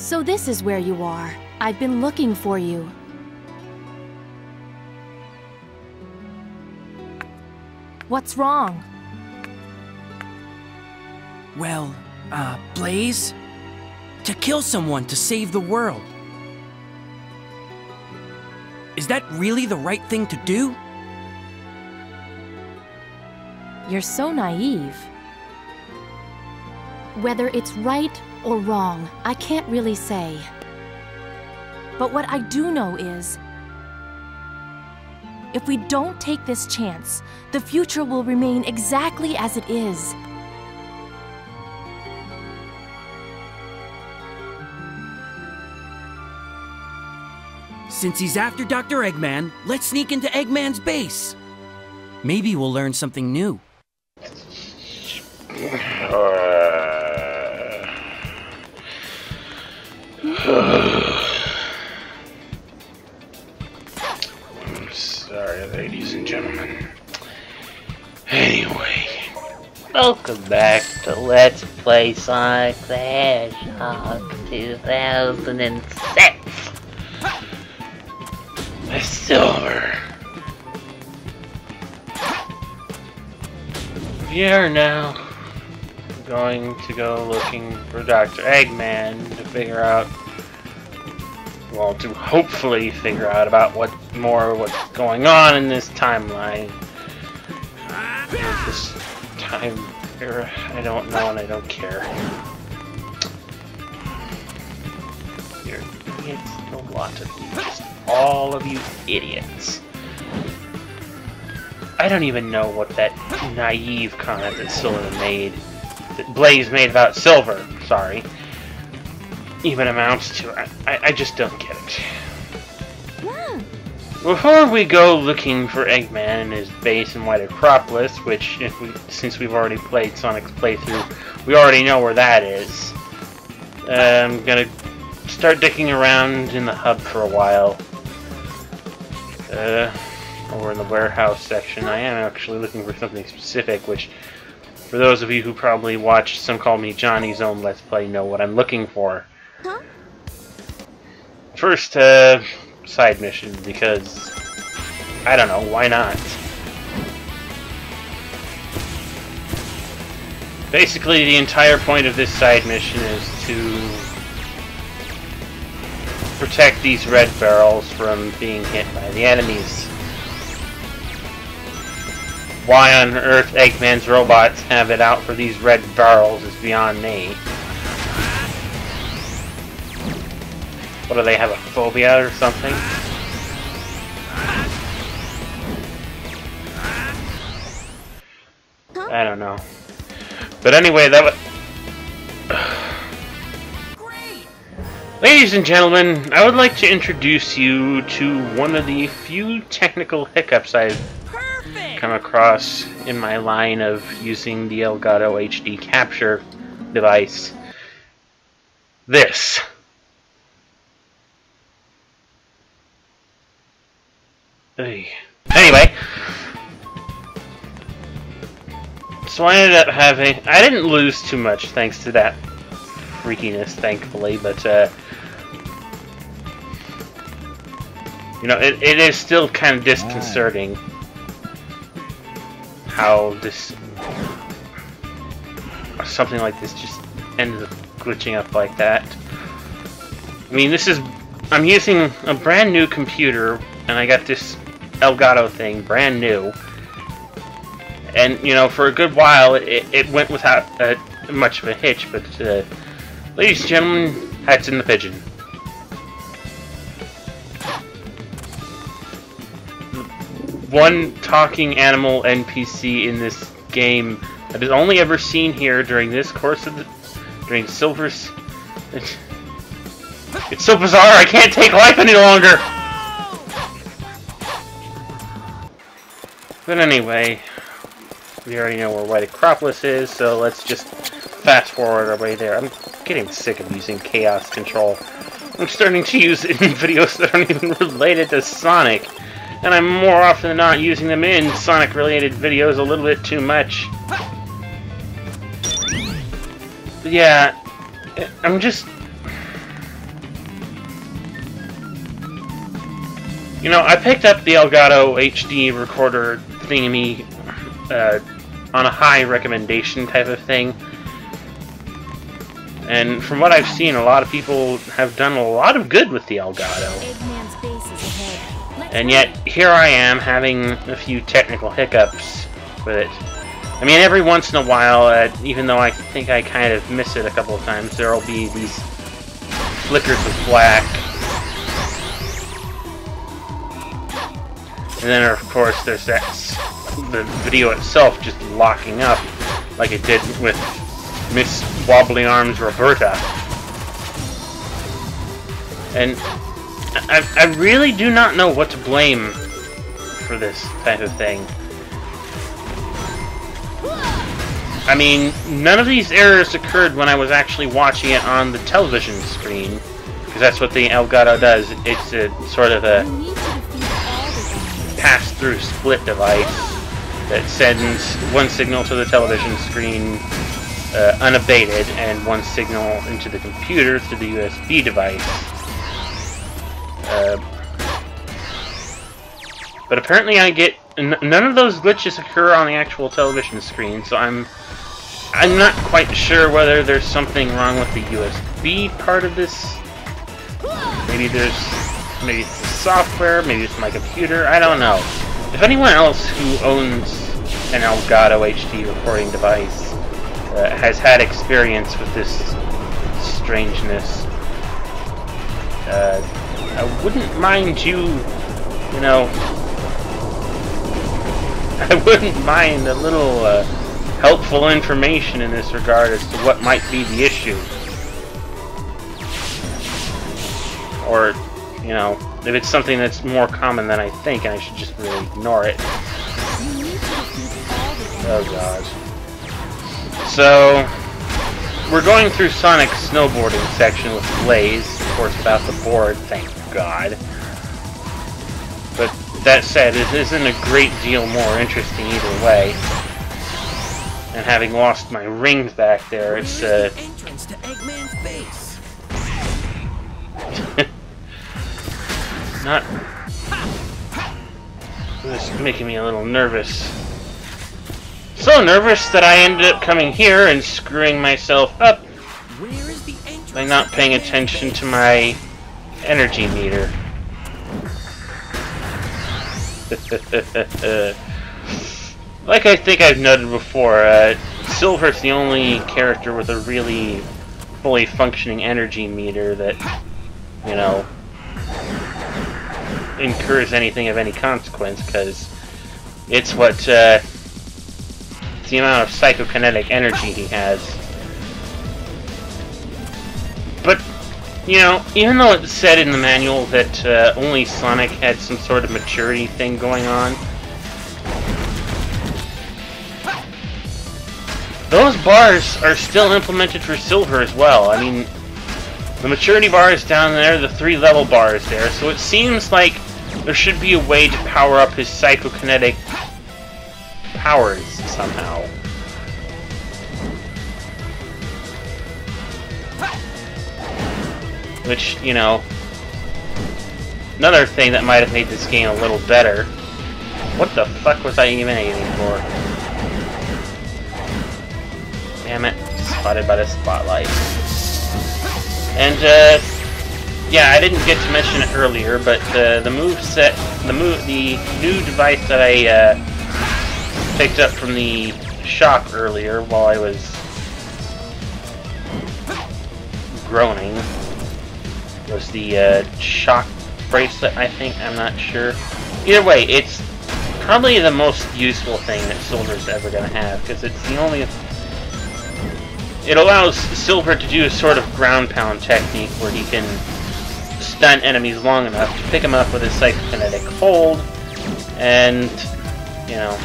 So this is where you are. I've been looking for you. What's wrong? Well, Blaze? To kill someone to save the world. Is that really the right thing to do? You're so naive. Whether it's right or wrong, I can't really say. But what I do know is, if we don't take this chance, the future will remain exactly as it is. Since he's after Dr. Eggman, let's sneak into Eggman's base. Maybe we'll learn something new. Sorry, ladies and gentlemen. Anyway, welcome back to Let's Play Sonic the Hedgehog 2006. The Silver. We are now going to go looking for Dr. Eggman to figure out, well, to hopefully figure out about what's going on in this timeline. This time era, I don't know and I don't care. You're idiots, a lot of you, just all of you idiots. I don't even know what that naive comment that Blaze made about Silver, sorry, even amounts to. I just don't get it. Before we go looking for Eggman in his base in White Acropolis, which, since we've already played Sonic's playthrough, we already know where that is. I'm gonna start dicking around in the hub for a while. Over in the warehouse section, I am actually looking for something specific, which, for those of you who probably watched Some Call Me Johnny's own Let's Play, know what I'm looking for. First, side mission, because, I don't know, why not? Basically, the entire point of this side mission is to protect these red barrels from being hit by the enemies. Why on earth Eggman's robots have it out for these red barrels is beyond me. What, do they have a phobia or something? I don't know. But anyway, that was... Ladies and gentlemen, I would like to introduce you to one of the few technical hiccups I've come across in my line of using the Elgato HD capture device. This. Anyway, so I ended up having... I didn't lose too much thanks to that freakiness, thankfully, but you know, it is still kind of disconcerting how something like this just ended up glitching up like that. I mean, I'm using a brand new computer, and I got this Elgato thing, brand new. And, you know, for a good while, it went without much of a hitch, but, ladies and gentlemen, hats in the pigeon. One talking animal NPC in this game that is only ever seen here during this course of during Silver's... It's so bizarre, I can't take life any longer! But anyway, we already know where White Acropolis is, so let's just fast forward our way there. I'm getting sick of using chaos control. I'm starting to use it in videos that aren't even related to Sonic. And I'm more often than not using them in Sonic-related videos a little bit too much. But yeah, I'm just... You know, I picked up the Elgato HD recorder thingy on a high recommendation type of thing. And from what I've seen, a lot of people have done a lot of good with the Elgato. And yet, here I am having a few technical hiccups with it. I mean, every once in a while, even though I think I kind of miss it a couple of times, there will be these flickers of black. And then, of course, there's the video itself just locking up, like it did with Miss Wobbly Arms Roberta. And I really do not know what to blame for this type of thing. I mean, none of these errors occurred when I was actually watching it on the television screen, because that's what the Elgato does. It's a sort of a pass-through split device that sends one signal to the television screen unabated and one signal into the computer through the USB device. But apparently I get none of those glitches occur on the actual television screen, so I'm not quite sure whether there's something wrong with the USB part of this. Maybe it's the software, maybe it's my computer, I don't know. If anyone else who owns an Elgato HD recording device has had experience with this strangeness, I wouldn't mind you know, I wouldn't mind a little helpful information in this regard as to what might be the issue. Or, you know, if it's something that's more common than I think and I should just really ignore it. Oh god. So, we're going through Sonic's snowboarding section with Blaze, of course without the board, thank god. But that said, it isn't a great deal more interesting either way. And having lost my rings back there, it's entrance to Eggman's base. not. This is making me a little nervous. So nervous that I ended up coming here and screwing myself up by not paying attention to my energy meter. Like I think I've noted before, Silver's the only character with a really fully functioning energy meter that, you know, incurs anything of any consequence, because it's what, it's the amount of psychokinetic energy he has. But, you know, even though it said in the manual that only Sonic had some sort of maturity thing going on, those bars are still implemented for Silver as well. I mean, the maturity bar is down there, the 3 level bar is there, so it seems like there should be a way to power up his psychokinetic powers somehow. Which, you know, another thing that might have made this game a little better. What the fuck was I even aiming for? Damn it, spotted by the spotlight. And, yeah, I didn't get to mention it earlier, but the moveset, the new device that I picked up from the shop earlier while I was groaning was the shock bracelet, I think. I'm not sure. Either way, it's probably the most useful thing that Silver's ever going to have, because it's the only... It allows Silver to do a sort of ground pound technique where he can stun enemies long enough to pick them up with his psychokinetic hold and, you know,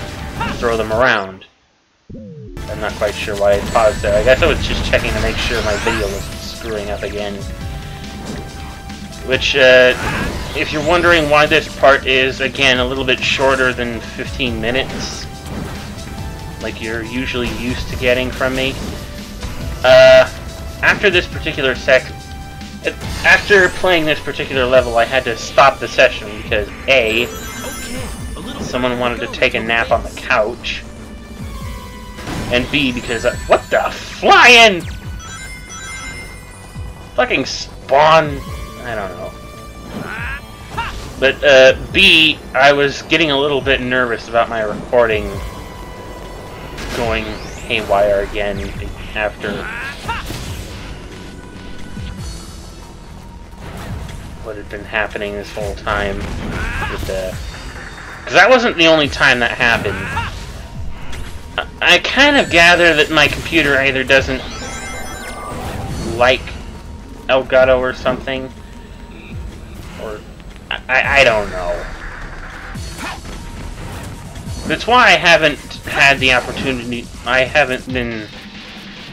throw them around. I'm not quite sure why I paused there. I guess I was just checking to make sure my video wasn't screwing up again. Which, if you're wondering why this part is, again, a little bit shorter than 15 minutes, like you're usually used to getting from me, after this particular After playing this particular level, I had to stop the session because A, someone wanted to take a nap on the couch, and B, because what the flying fucking spawn, I don't know. But B, I was getting a little bit nervous about my recording going haywire again after what had been happening this whole time with the... Because that wasn't the only time that happened. I kind of gather that my computer either doesn't like Elgato or something, or I don't know. That's why I haven't had the opportunity. I haven't been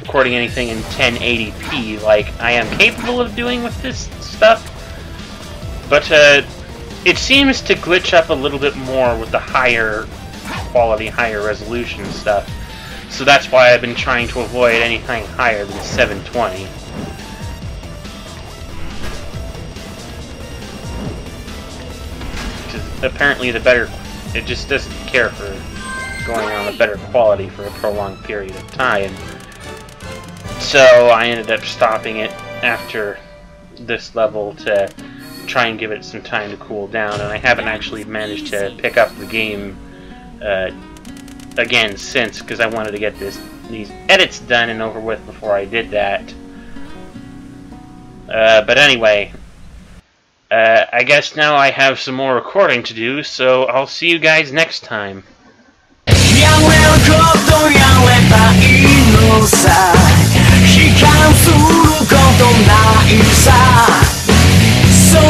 recording anything in 1080p like I am capable of doing with this stuff. But it seems to glitch up a little bit more with the higher quality, higher resolution stuff. So that's why I've been trying to avoid anything higher than 720. Apparently the better, it just doesn't care for going on a better quality for a prolonged period of time. So I ended up stopping it after this level to try and give it some time to cool down, and I haven't actually managed to pick up the game again since, because I wanted to get these edits done and over with before I did that. But anyway, I guess now I have some more recording to do, so I'll see you guys next time. So